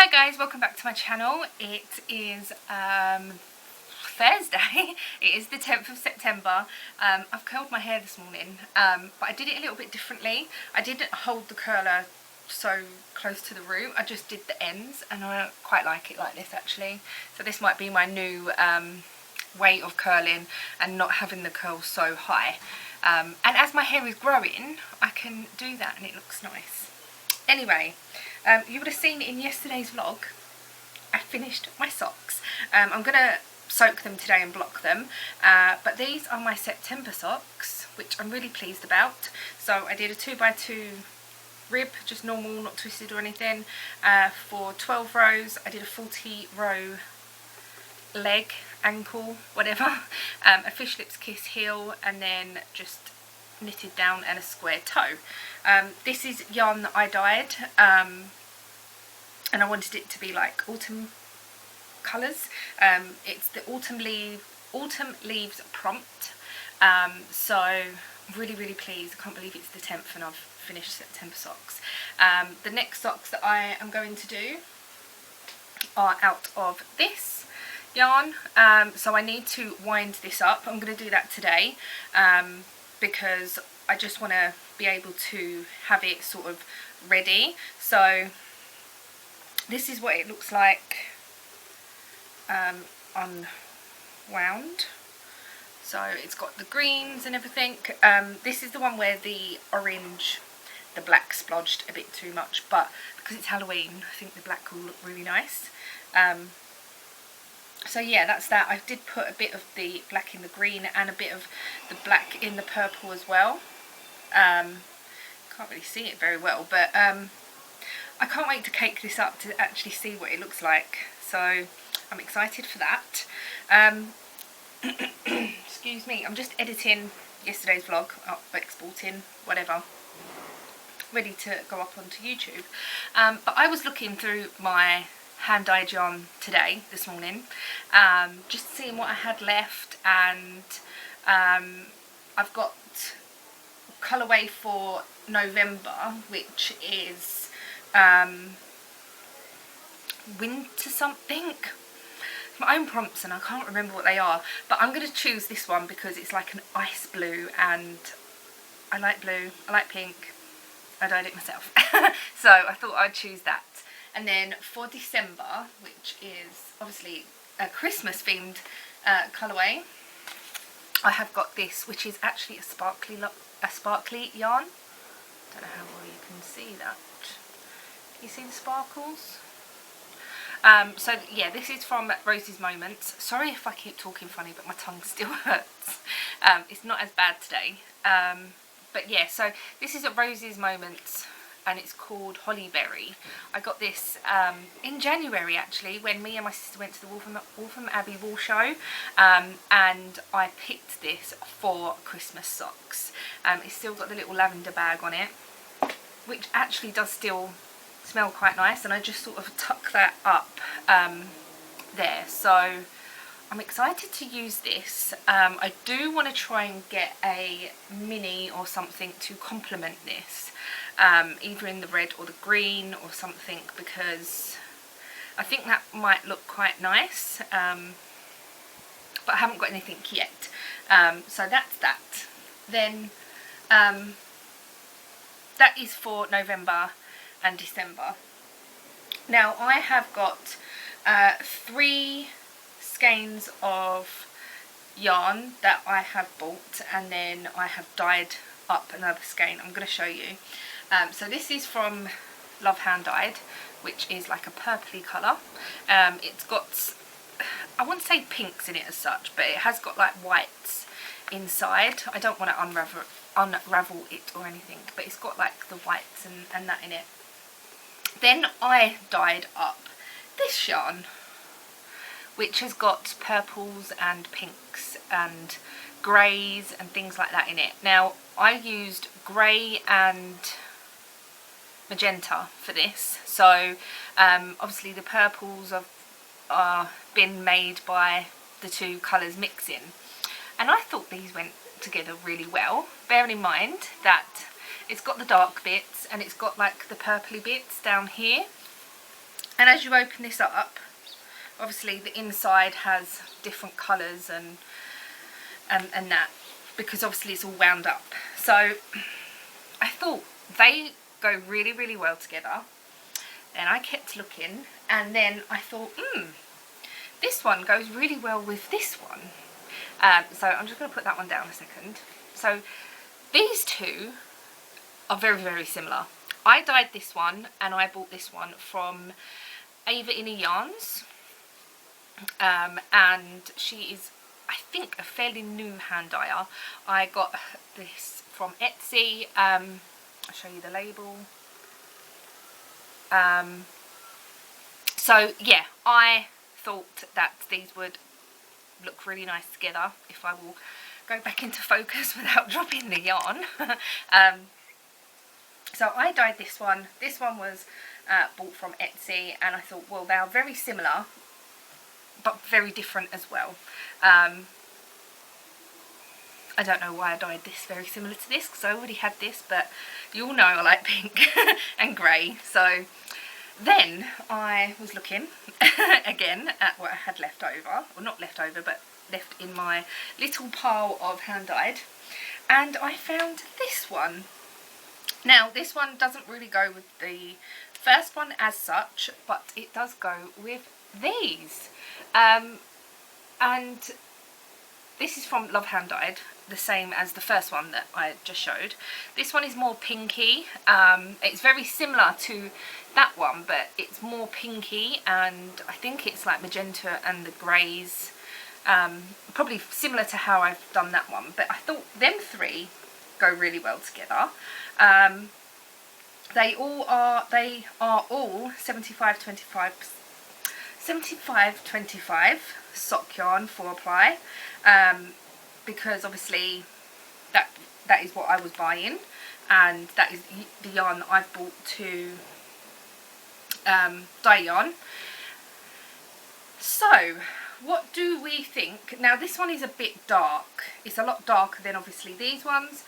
Hi guys, welcome back to my channel. It is Thursday. It is the 10th of September. I've curled my hair this morning, but I did it a little bit differently. I didn't hold the curler so close to the root. I just did the ends, and I quite like it like this actually. So this might be my new way of curling and not having the curl so high. And as my hair is growing, I can do that and it looks nice. Anyway, you would have seen in yesterday's vlog, I finished my socks. I'm going to soak them today and block them, but these are my September socks, which I'm really pleased about. So I did a 2x2 rib, just normal, not twisted or anything, for 12 rows. I did a 40 row leg, ankle, whatever, a fish lips kiss heel, and then just knitted down and a square toe. This is yarn that I dyed, and I wanted it to be like autumn colours. It's the autumn leaves prompt, so I'm really pleased. I can't believe it's the 10th and I've finished September socks. The next socks that I am going to do are out of this yarn, so I need to wind this up. I'm going to do that today, because I just want to be able to have it sort of ready. So this is what it looks like unwound. So it's got the greens and everything. This is the one where the orange, the black splodged a bit too much, but because it's Halloween, I think the black will look really nice. So yeah, that's that. I did put a bit of the black in the green and a bit of the black in the purple as well. Can't really see it very well, but I can't wait to cake this up to actually see what it looks like. So I'm excited for that. Excuse me, I'm just editing yesterday's vlog, exporting, whatever, ready to go up onto YouTube. But I was looking through my hand-dyed yarn this morning, just seeing what I had left, and I've got colourway for November, which is winter something. My own prompts and I can't remember what they are, but I'm going to choose this one because it's like an ice blue, and I like blue, I like pink, I dyed it myself. So I thought I'd choose that. And then for December, which is obviously a Christmas themed colourway, I have got this, which is actually a sparkly yarn. Don't know how well you can see that. Can you see the sparkles? So yeah, this is from Rosie's Moments. Sorry if I keep talking funny, but my tongue still hurts. It's not as bad today. But yeah, so this is at Rosie's Moments, and it's called Hollyberry. I got this in January actually, when me and my sister went to the Waltham Abbey Wool Show, and I picked this for Christmas socks. It's still got the little lavender bag on it, which actually does still smell quite nice, and I just sort of tuck that up there. So I'm excited to use this. I do want to try and get a mini or something to complement this, either in the red or the green or something, because I think that might look quite nice, but I haven't got anything yet. So that's that. Then that is for November and December. Now I have got 3 skeins of yarn that I have bought, and then I have dyed up another skein. I'm going to show you. So this is from Love Hand Dyed, which is like a purpley colour. It's got, I wouldn't say pinks in it as such, but it has got like whites inside. I don't want to unravel it or anything, but it's got like the whites and that in it. Then I dyed up this yarn, which has got purples and pinks and greys and things like that in it. Now I used grey and magenta for this, so obviously the purples are been made by the 2 colours mixing, and I thought these went together really well, bearing in mind that it's got the dark bits and it's got like the purpley bits down here, And as you open this up, obviously the inside has different colours and that, because obviously it's all wound up. So I thought they go really, really well together. And I kept looking, and then I thought, this one goes really well with this one. So I'm just going to put that one down a second. So these two are very, very similar. I dyed this one, and I bought this one from Ava Inner Yarns. And she is, I think, a fairly new hand dyer. I got this from Etsy. I'll show you the label. So yeah, I thought that these would look really nice together, if I will go back into focus without dropping the yarn. So I dyed this one. This one was bought from Etsy, and I thought, well, they are very similar but very different as well. I don't know why I dyed this very similar to this, because I already had this, but you all know I like pink and grey. So then I was looking again at what I had left over, or not left over, but left in my little pile of hand dyed, and I found this one. Now this one doesn't really go with the first one as such, but it does go with these. And this is from Love Hand Dyed, the same as the first one that I just showed. This one is more pinky. It's very similar to that one, but it's more pinky, and I think it's like magenta and the greys. Probably similar to how I've done that one, but I thought them three go really well together. They are all 75-25 sock yarn 4-ply, because obviously that is what I was buying, and that is the yarn that I've bought to dye yarn. So what do we think? Now this one is a bit dark. It's a lot darker than obviously these ones.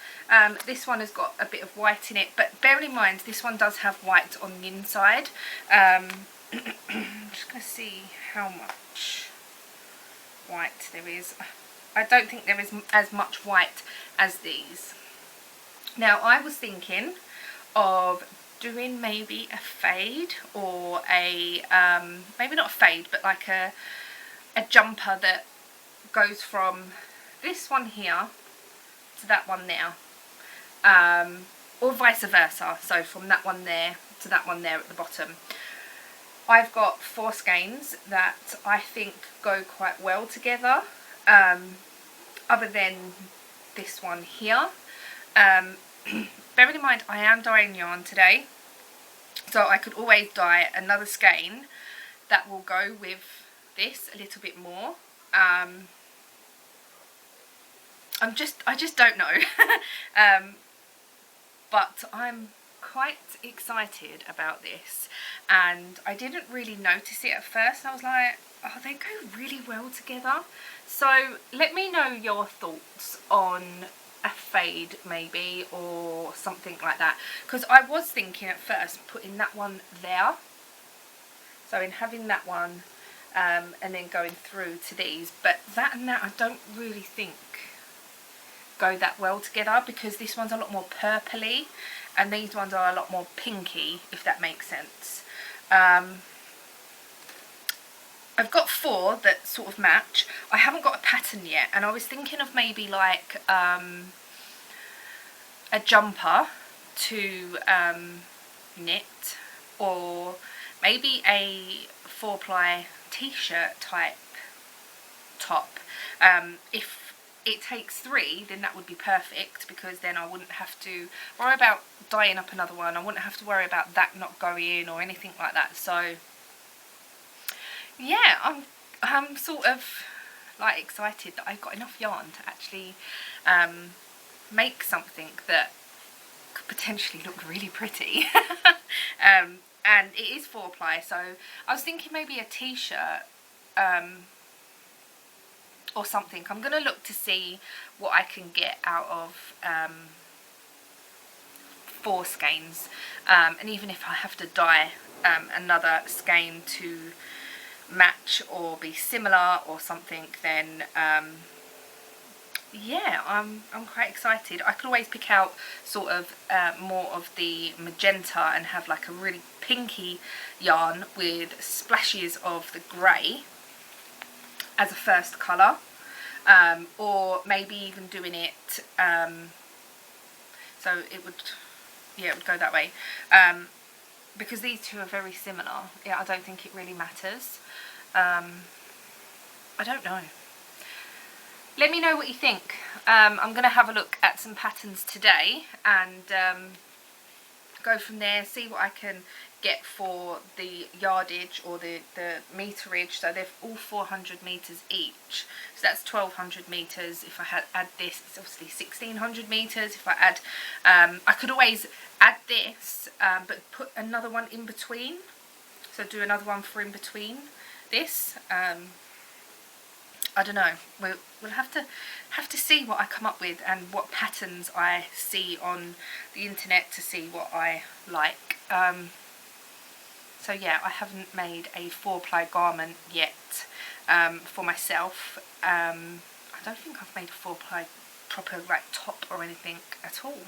This one has got a bit of white in it, but bear in mind this one does have white on the inside. I'm just going to see how much white there is. I don't think there is as much white as these. Now I was thinking of doing maybe a fade, or a maybe not a fade, but like a jumper that goes from this one here to that one there, or vice versa, so from that one there to that one there at the bottom. I've got 4 skeins that I think go quite well together, other than this one here. Bearing in mind I am dyeing yarn today, so I could always dye another skein that will go with this a little bit more. I just don't know. But I'm quite excited about this, and I didn't really notice it at first. I was like, oh, they go really well together. So let me know your thoughts on a fade maybe, or something like that, because I was thinking at first putting that one there, so in having that one and then going through to these, but that and that I don't really think go that well together, because this one's a lot more purpley and these ones are a lot more pinky, if that makes sense. I've got 4 that sort of match. I haven't got a pattern yet, and I was thinking of maybe like a jumper to knit, or maybe a 4-ply t-shirt type top. If it takes 3, then that would be perfect, because then I wouldn't have to worry about dyeing up another one. I wouldn't have to worry about that not going or anything like that. So yeah, I'm sort of like excited that I've got enough yarn to actually make something that could potentially look really pretty. And it is 4-ply, so I was thinking maybe a t-shirt or something. I'm going to look to see what I can get out of 4 skeins, and even if I have to dye another skein to match or be similar or something, then yeah, I'm quite excited. I could always pick out sort of more of the magenta and have like a really pinky yarn with splashes of the grey as a first colour, or maybe even doing it so it would, yeah, it would go that way, because these two are very similar. Yeah, I don't think it really matters. I don't know. Let me know what you think. I'm going to have a look at some patterns today and go from there, see what I can get for the yardage or the meterage. So they're all 400 metres each, so that's 1200 metres. If I add this, it's obviously 1600 metres. If I add, I could always add this, but put another one in between, so do another one for in between this. I don't know. We'll have to see what I come up with and what patterns I see on the internet to see what I like. So yeah, I haven't made a 4-ply garment yet for myself. I don't think I've made a 4-ply proper like top or anything at all.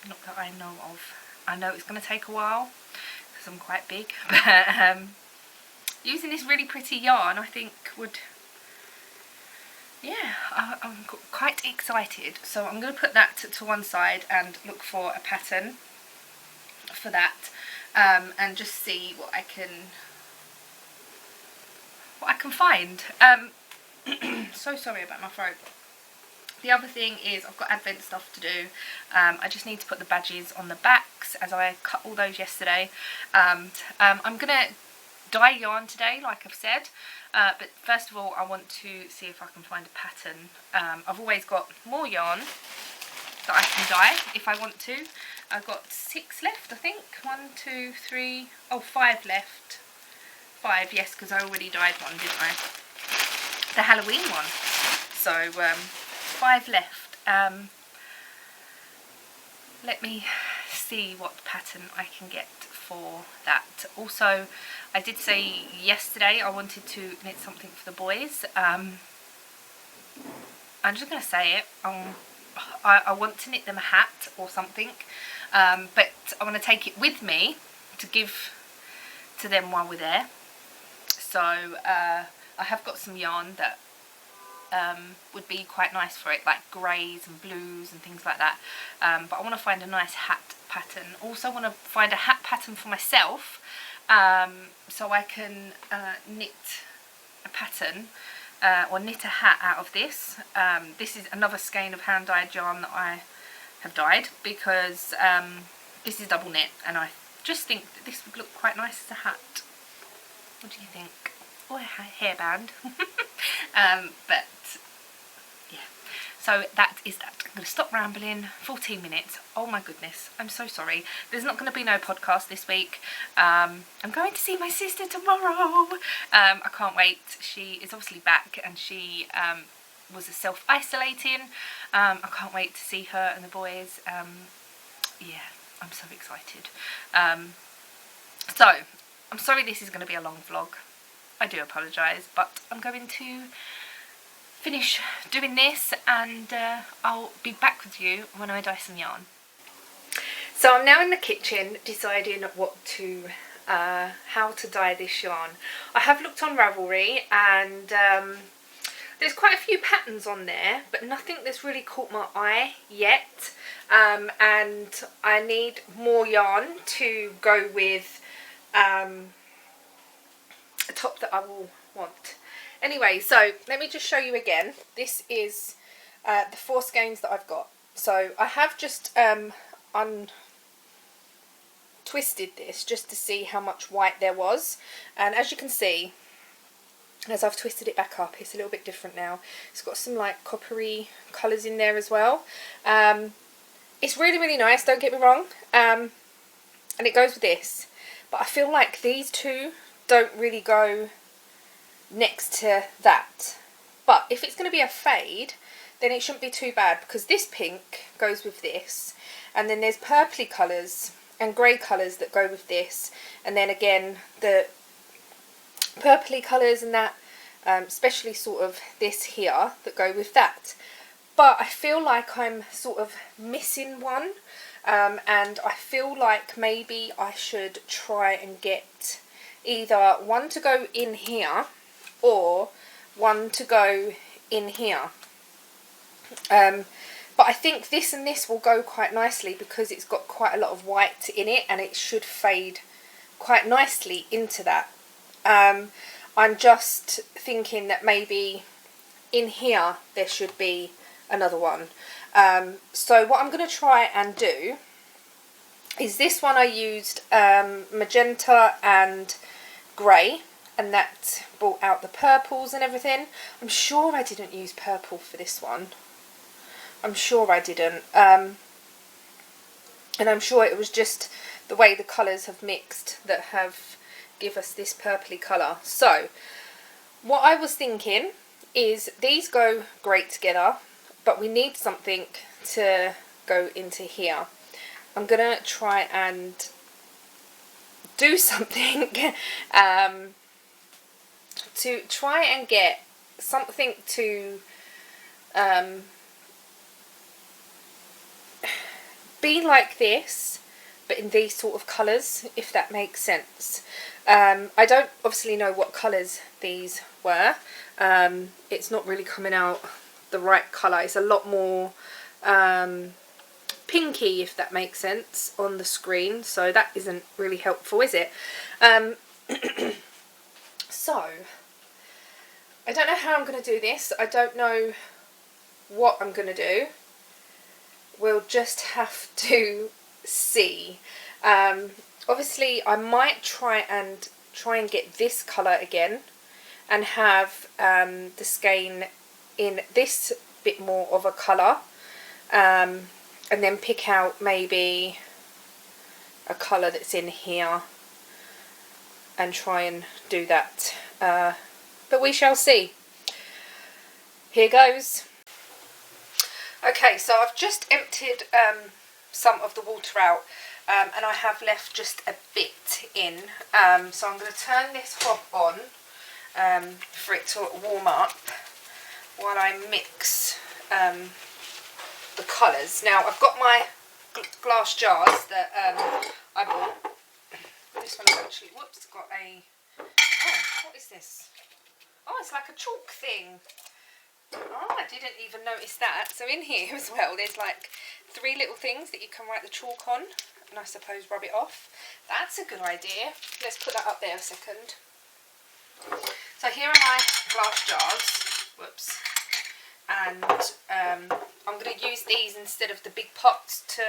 Not that I know of. I know it's going to take a while because I'm quite big, but using this really pretty yarn, I think would, yeah, I'm quite excited. So I'm going to put that to one side and look for a pattern for that, and just see what I can find. So sorry about my throat. The other thing is I've got advent stuff to do. I just need to put the badges on the backs as I cut all those yesterday. I'm going to dye yarn today, like I've said, but first of all I want to see if I can find a pattern. I've always got more yarn that I can dye if I want to. I've got 6 left, I think. 1, 2, 3, oh, 5 left. 5, yes, because I already dyed one, didn't I? The Halloween one. So 5 left. Let me see what pattern I can get for that. Also, I did say yesterday I wanted to knit something for the boys. I'm just going to say it. I want to knit them a hat or something, but I want to take it with me to give to them while we're there. So I have got some yarn that would be quite nice for it, like greys and blues and things like that, but I want to find a nice hat pattern. Also want to find a hat pattern for myself, so I can knit a pattern or knit a hat out of this. This is another skein of hand dyed yarn that I have dyed, because this is double knit and I just think that this would look quite nice as a hat. What do you think? Or a hairband. But yeah, so that is that. I'm going to stop rambling. 14 minutes. Oh my goodness, I'm so sorry. There's not going to be no podcast this week. I'm going to see my sister tomorrow. I can't wait. She is obviously back and she was self-isolating. I can't wait to see her and the boys. Yeah, I'm so excited. So I'm sorry this is going to be a long vlog. I do apologise, but I'm going to finish doing this and I'll be back with you when I dye some yarn. So I'm now in the kitchen deciding what to how to dye this yarn. I have looked on Ravelry and there's quite a few patterns on there, but nothing that's really caught my eye yet, and I need more yarn to go with a top that I will want. Anyway, so let me just show you again. This is the 4 skeins that I've got. So I have just untwisted this just to see how much white there was, and as you can see, as I've twisted it back up, it's a little bit different now. It's got some like coppery colours in there as well. It's really, really nice, don't get me wrong, and it goes with this, but I feel like these two don't really go next to that. But if it's going to be a fade, then it shouldn't be too bad, because this pink goes with this, and then there's purpley colours and grey colours that go with this, and then again the purpley colours and that, especially sort of this here that go with that. But I feel like I'm sort of missing one, and I feel like maybe I should try and get either one to go in here or one to go in here. But I think this and this will go quite nicely because it's got quite a lot of white in it, and it should fade quite nicely into that. I'm just thinking that maybe in here there should be another one. So what I'm going to try and do is this one I used magenta and grey, and that brought out the purples and everything. I'm sure I didn't use purple for this one. I'm sure I didn't. And I'm sure it was just the way the colours have mixed that have give us this purpley colour. So what I was thinking is these go great together, but we need something to go into here. I'm going to try and do something to try and get something to be like this, but in these sort of colours, if that makes sense. I don't obviously know what colours these were. It's not really coming out the right colour. It's a lot more pinky, if that makes sense, on the screen, so that isn't really helpful, is it? So I don't know how I'm going to do this. I don't know what I'm going to do. We'll just have to see. Obviously I might try and get this colour again and have the skein in this bit more of a colour, and then pick out maybe a colour that's in here and try and do that, but we shall see. Here goes. Okay, so I've just emptied some of the water out, and I have left just a bit in, so I'm going to turn this hob on for it to warm up while I mix the colours. Now I've got my glass jars that I bought. This one's actually, whoops, got a, oh, what is this? Oh, it's like a chalk thing. Oh, I didn't even notice that. So in here as well, there's like 3 little things that you can write the chalk on, and I suppose rub it off. That's a good idea. Let's put that up there a second. So here are my glass jars. Whoops. And I'm going to use these instead of the big pots to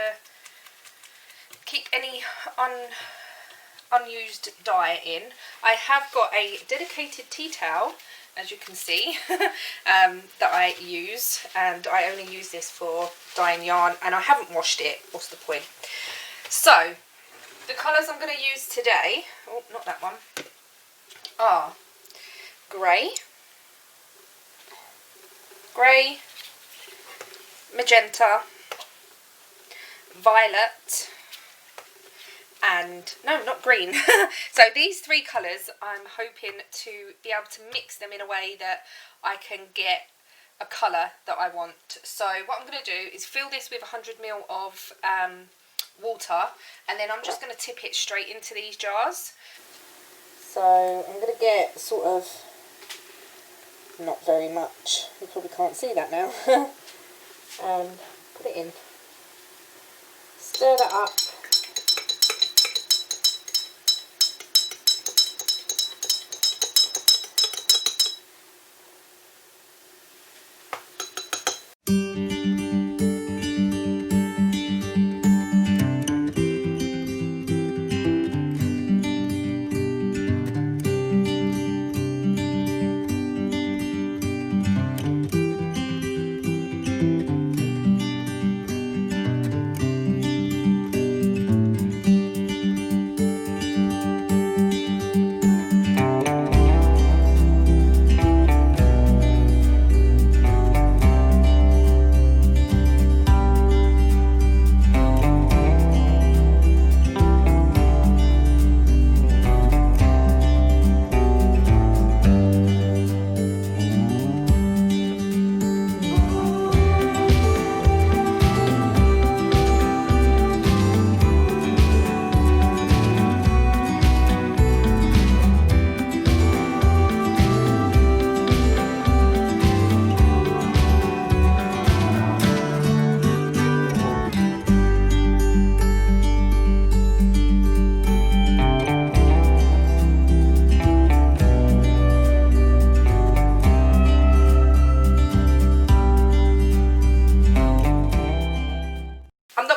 keep any unused dye in. I have got a dedicated tea towel, as you can see, that I use, and I only use this for dyeing yarn, and I haven't washed it. What's the point? So the colours I'm going to use today, oh, not that one, are grey, magenta, violet, and no, not green. So these 3 colours, I'm hoping to be able to mix them in a way that I can get a colour that I want. So what I'm going to do is fill this with 100ml of water, and then I'm just going to tip it straight into these jars. So I'm going to get sort of, not very much, you probably can't see that now, and put it in. Stir that up.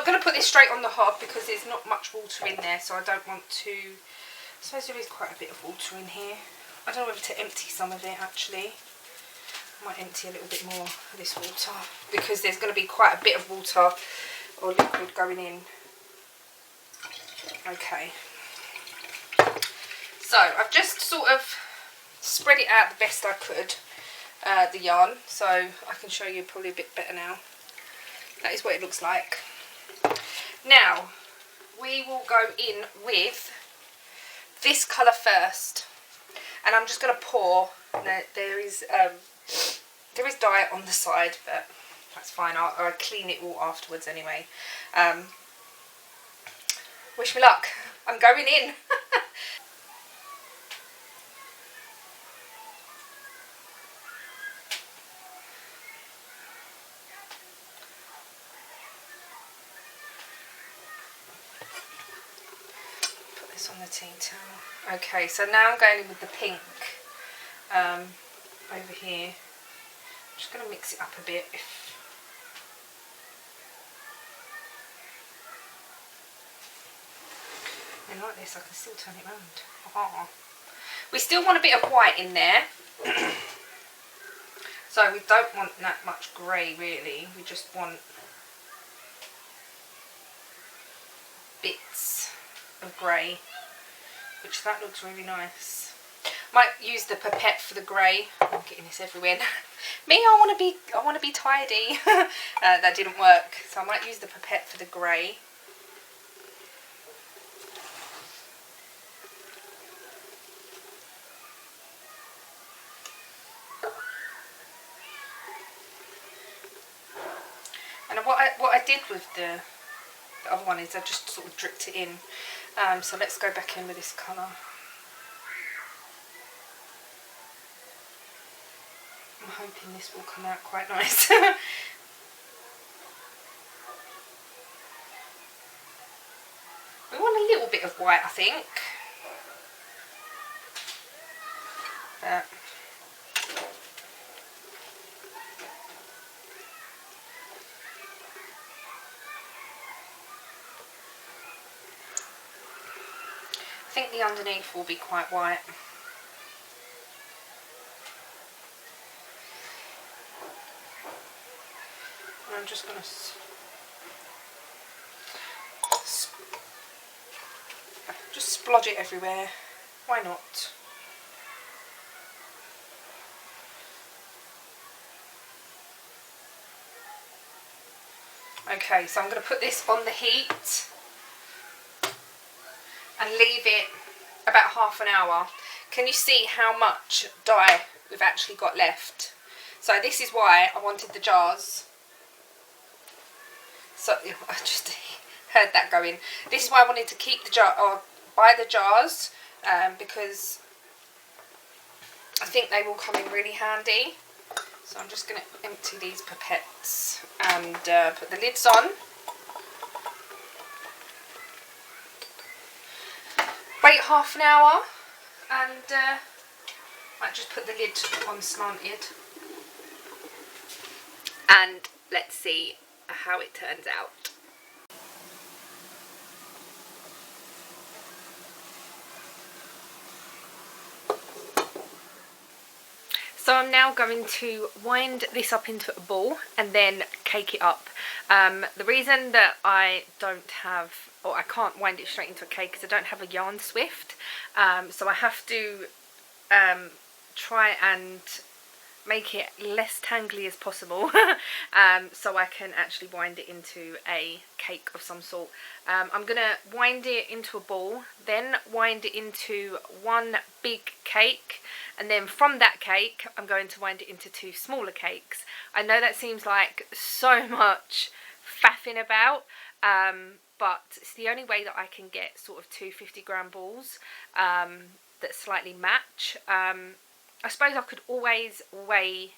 not going to put this straight on the hob because there's not much water in there, so I don't want to. I suppose there is quite a bit of water in here. I don't know whether to empty some of it actually. I might empty a little bit more of this water because there's going to be quite a bit of water or liquid going in. Okay. So I've just sort of spread it out the best I could, the yarn, so I can show you probably a bit better now. That is what it looks like. Now we will go in with this colour first, and I'm just going to pour. There is dye on the side, but that's fine. I'll clean it all afterwards anyway. Wish me luck. I'm going in. Put this on the tea towel. Okay, so now I'm going in with the pink over here. I'm just going to mix it up a bit. And like this, I can still turn it round. Oh. We still want a bit of white in there. So we don't want that much grey really. We just want bits of grey, which that looks really nice. Might use the pipette for the grey. I'm getting this everywhere. Me, I want to be tidy. That didn't work, so I might use the pipette for the grey. And what I did with the other one is I just sort of dripped it in. So let's go back in with this colour. I'm hoping this will come out quite nice. We want a little bit of white, I think. I think the underneath will be quite white. And I'm just going to just splodge it everywhere. Why not? Okay, so I'm going to put this on the heat and leave it about half an hour. Can you see how much dye we've actually got left? So this is why I wanted the jars. So I just heard that going. This is why I wanted to keep the jar or buy the jars, because I think they will come in really handy. So I'm just going to empty these pipettes and put the lids on. Wait half an hour and might just put the lid on slanted. And let's see how it turns out. So I'm now going to wind this up into a ball and then cake it up. The reason that I don't have, or I can't wind it straight into a cake, is I don't have a yarn swift. So I have to try and make it less tangly as possible so I can actually wind it into a cake of some sort. I'm going to wind it into a ball, then wind it into one big cake, and then from that cake I'm going to wind it into two smaller cakes. I know that seems like so much faffing about, but it's the only way that I can get sort of two 50-gram balls that slightly match. I suppose I could always weigh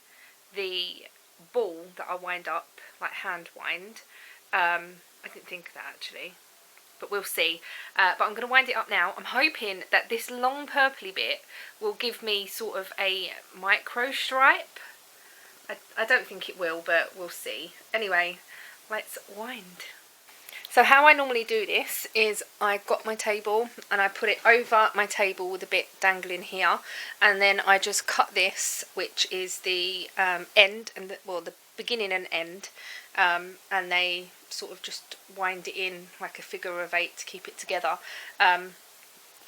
the ball that I wind up, like hand wind. I didn't think of that actually, but we'll see. But I'm going to wind it up now. I'm hoping that this long purpley bit will give me sort of a micro stripe. I don't think it will, but we'll see. Anyway, let's wind. So how I normally do this is I got my table and I put it over my table with a bit dangling here, and then I just cut this, which is the end and the beginning and end, and they sort of just wind it in like a figure of 8 to keep it together. I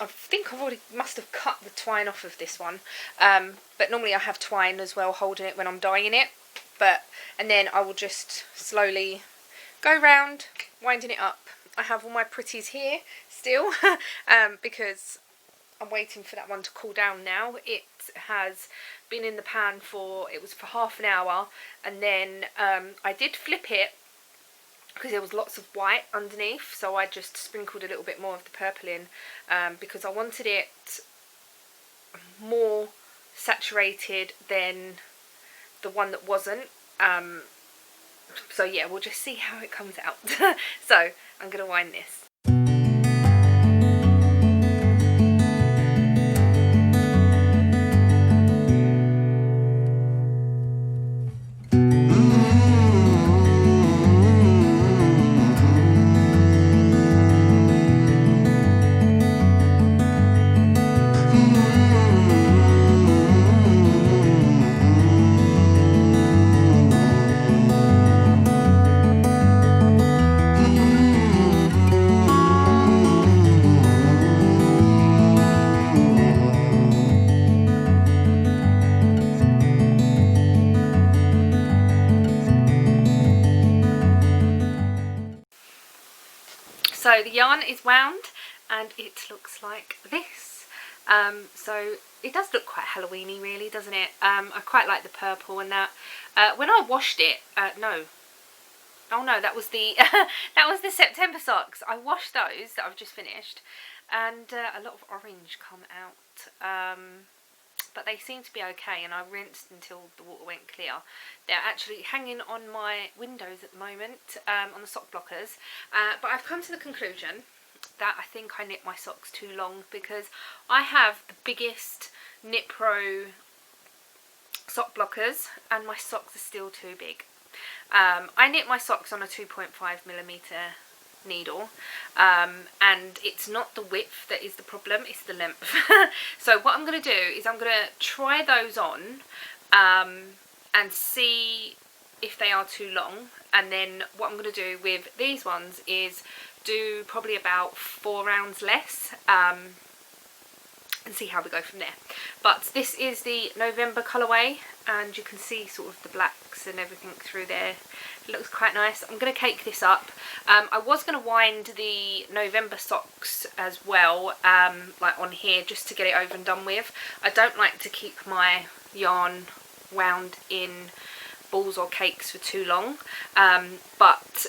think I've already must have cut the twine off of this one, but normally I have twine as well holding it when I'm dyeing it. And then I will just slowly go round, winding it up. I have all my pretties here still, because I'm waiting for that one to cool down now. It has been in the pan it was for half an hour, and then I did flip it because there was lots of white underneath, so I just sprinkled a little bit more of the purple in, because I wanted it more saturated than the one that wasn't. So yeah, we'll just see how it comes out. So I'm going to wind this. So the yarn is wound and it looks like this. So it does look quite Halloweeny really, doesn't it? I quite like the purple and that. When I washed it, that was the that was the September socks. I washed those that I've just finished, and a lot of orange come out. But they seem to be okay, and I rinsed until the water went clear. They're actually hanging on my windows at the moment, on the sock blockers. But I've come to the conclusion that I think I knit my socks too long, because I have the biggest Knit Pro sock blockers and my socks are still too big. I knit my socks on a 2.5mm needle, and it's not the width that is the problem, it's the length. So what I'm going to do is I'm going to try those on and see if they are too long, and then what I'm going to do with these ones is do probably about 4 rounds less, and see how we go from there. But this is the November colourway, and you can see sort of the blacks and everything through there. It looks quite nice. I'm going to cake this up. I was going to wind the November socks as well, like on here, just to get it over and done with. I don't like to keep my yarn wound in balls or cakes for too long, but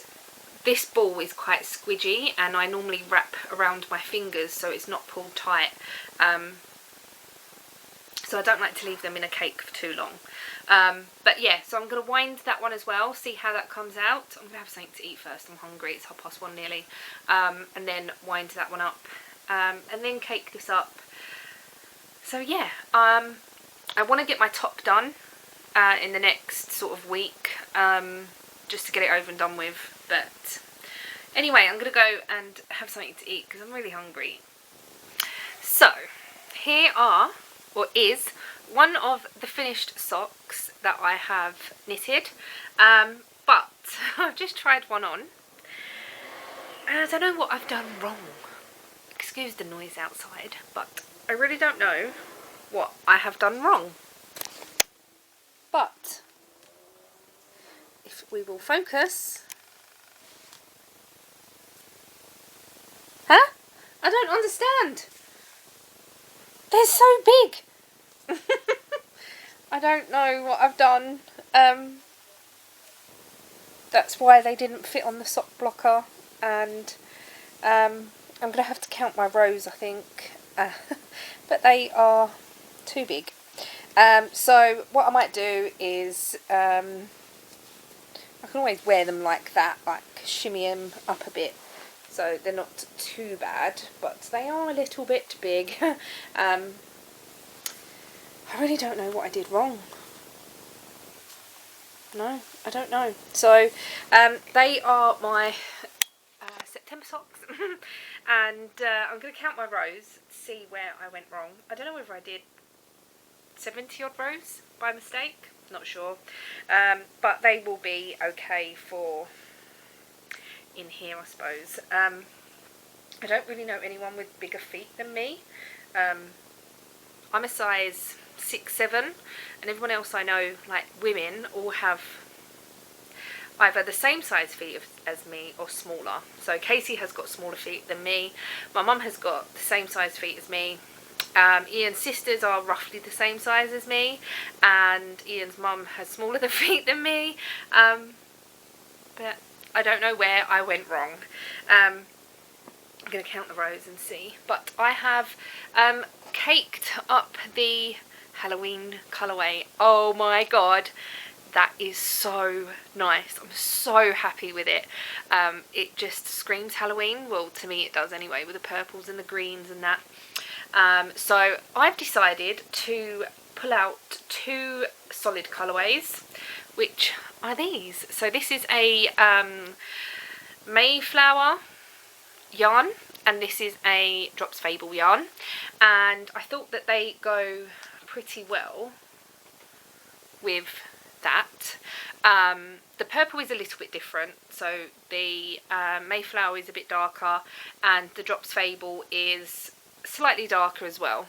this ball is quite squidgy and I normally wrap around my fingers so it's not pulled tight, so I don't like to leave them in a cake for too long. But yeah, so I'm going to wind that one as well, see how that comes out. I'm going to have something to eat first, I'm hungry, it's 1:30 nearly, and then wind that one up, and then cake this up. So yeah, I want to get my top done in the next sort of week, just to get it over and done with. But anyway, I'm going to go and have something to eat because I'm really hungry. So here is one of the finished socks that I have knitted, but I've just tried one on and I don't know what I've done wrong. Excuse the noise outside, but I really don't know what I have done wrong. But if we will focus... Huh? I don't understand. They're so big. I don't know what I've done. That's why they didn't fit on the sock blocker, and I'm going to have to count my rows, I think. But they are too big. So what I might do is, I can always wear them like that, like shimmy them up a bit, so they're not too bad, but they are a little bit big. I really don't know what I did wrong. No, I don't know. So they are my them socks. And I'm going to count my rows, see where I went wrong. I don't know whether I did 70 odd rows by mistake, not sure, but they will be okay for in here, I suppose. I don't really know anyone with bigger feet than me. I'm a size 6, 7, and everyone else I know, like women, all have either the same size feet as me or smaller. So Casey has got smaller feet than me. My mum has got the same size feet as me. Ian's sisters are roughly the same size as me, and Ian's mum has smaller feet than me. But I don't know where I went wrong. I'm going to count the rows and see. But I have caked up the Halloween colourway. Oh my god, that is so nice. I'm so happy with it. It just screams Halloween. Well, to me it does anyway, with the purples and the greens and that. So I've decided to pull out 2 solid colourways, which are these. So this is a Mayflower yarn, and this is a Drops Fable yarn, and I thought that they go pretty well with that. The purple is a little bit different, so the Mayflower is a bit darker and the Drops Fable is slightly darker as well.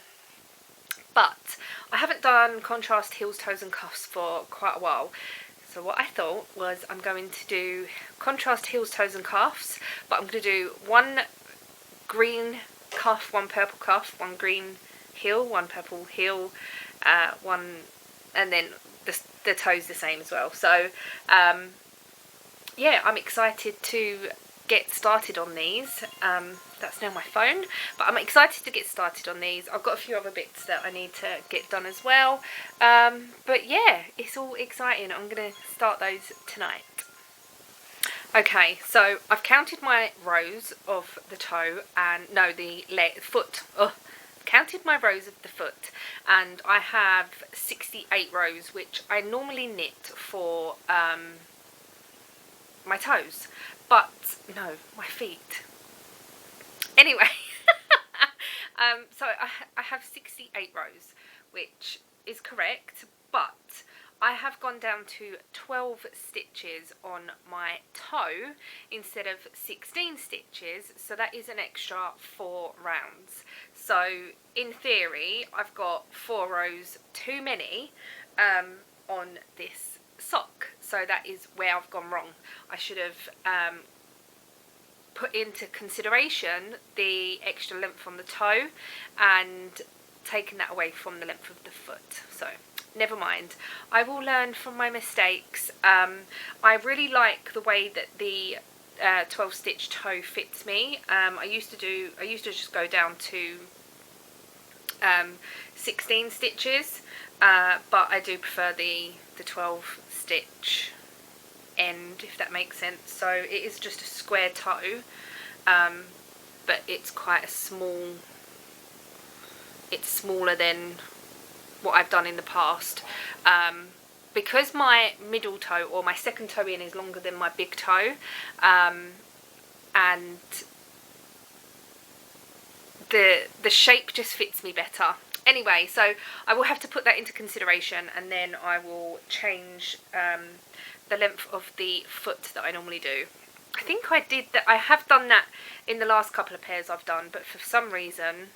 But I haven't done contrast heels, toes and cuffs for quite a while. So what I thought was I'm going to do contrast heels, toes and cuffs, but I'm going to do 1 green cuff, 1 purple cuff, 1 green heel, 1 purple heel, 1, and then the toes the same as well. So yeah, I'm excited to get started on these. That's now my phone, but I'm excited to get started on these. I've got a few other bits that I need to get done as well, but yeah, it's all exciting. I'm going to start those tonight. Okay, so I've counted my rows of the toe and the foot. Counted my rows of the foot, and I have 68 rows, which I normally knit for my toes, but no, my feet. Anyway, so I have 68 rows, which is correct, but I have gone down to 12 stitches on my toe instead of 16 stitches, so that is an extra 4 rounds. So in theory, I've got 4 rows too many on this sock, so that is where I've gone wrong. I should have put into consideration the extra length on the toe and taken that away from the length of the foot. So never mind, I will learn from my mistakes. I really like the way that the 12 stitch toe fits me. I used to just go down to 16 stitches, but I do prefer the 12 stitch end, if that makes sense. So it is just a square toe, but it's quite a small, it's smaller than what I've done in the past, because my middle toe, or my second toe in, is longer than my big toe, and the shape just fits me better. Anyway, so I will have to put that into consideration, and then I will change the length of the foot that I normally do. I think I did that. I have done that in the last couple of pairs I've done, but for some reason,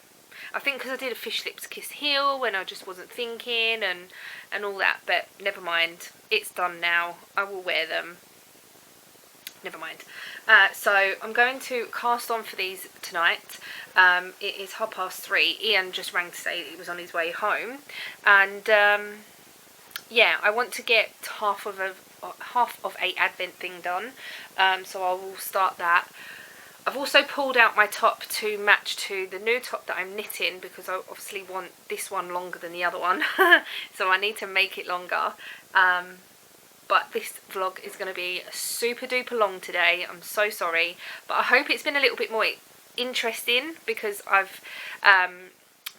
I think because I did a fish lips kiss heel when I just wasn't thinking and all that, but never mind, it's done now. I will wear them. Never mind. So I'm going to cast on for these tonight. It is 3:30. Ian just rang to say he was on his way home, and yeah, I want to get half of a advent thing done, so I will start that. I've also pulled out my top to match to the new top that I'm knitting, because I obviously want this one longer than the other one, so I need to make it longer. But this vlog is going to be super duper long today. I'm so sorry, but I hope it's been a little bit more interesting, because I've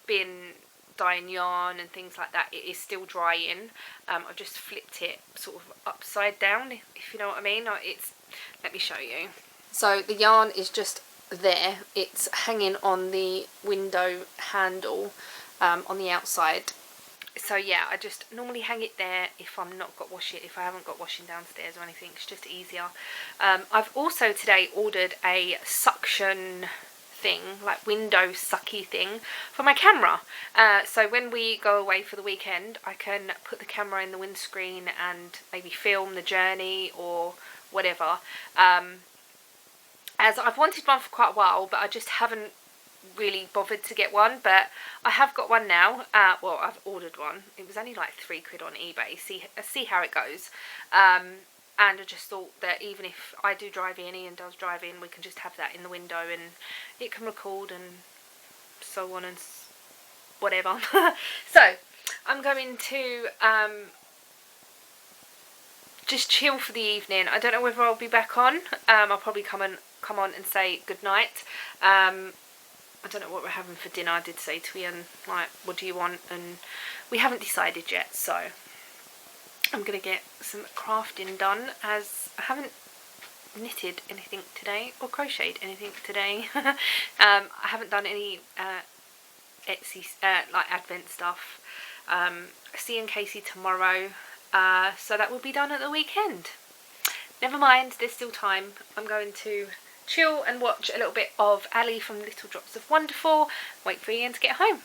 been dyeing yarn and things like that. It is still drying. I've just flipped it sort of upside down, if you know what I mean. Let me show you. So the yarn is just there. It's hanging on the window handle on the outside. So yeah, I just normally hang it there if I'm not got washing, if I haven't got washing downstairs or anything. It's just easier. I've also today ordered a suction thing, like window sucky thing for my camera. So when we go away for the weekend, I can put the camera in the windscreen and maybe film the journey or whatever. As I've wanted one for quite a while, but I just haven't really bothered to get one, but I have got one now. Well, I've ordered one. It was only like £3 on eBay. See how it goes. And I just thought that even if I do drive in, Ian does drive in, we can just have that in the window and it can record and so on and whatever. So I'm going to just chill for the evening. I don't know whether I'll be back on. I'll probably come on and say goodnight. I don't know what we're having for dinner. I did say to Ian, like, what do you want? And we haven't decided yet, so I'm going to get some crafting done, as I haven't knitted anything today or crocheted anything today. I haven't done any Etsy, like advent stuff. Seeing Casey tomorrow, so that will be done at the weekend. Never mind, there's still time. I'm going to chill and watch a little bit of Ali from Little Drops of Wonderful. Wait for Ian to get home.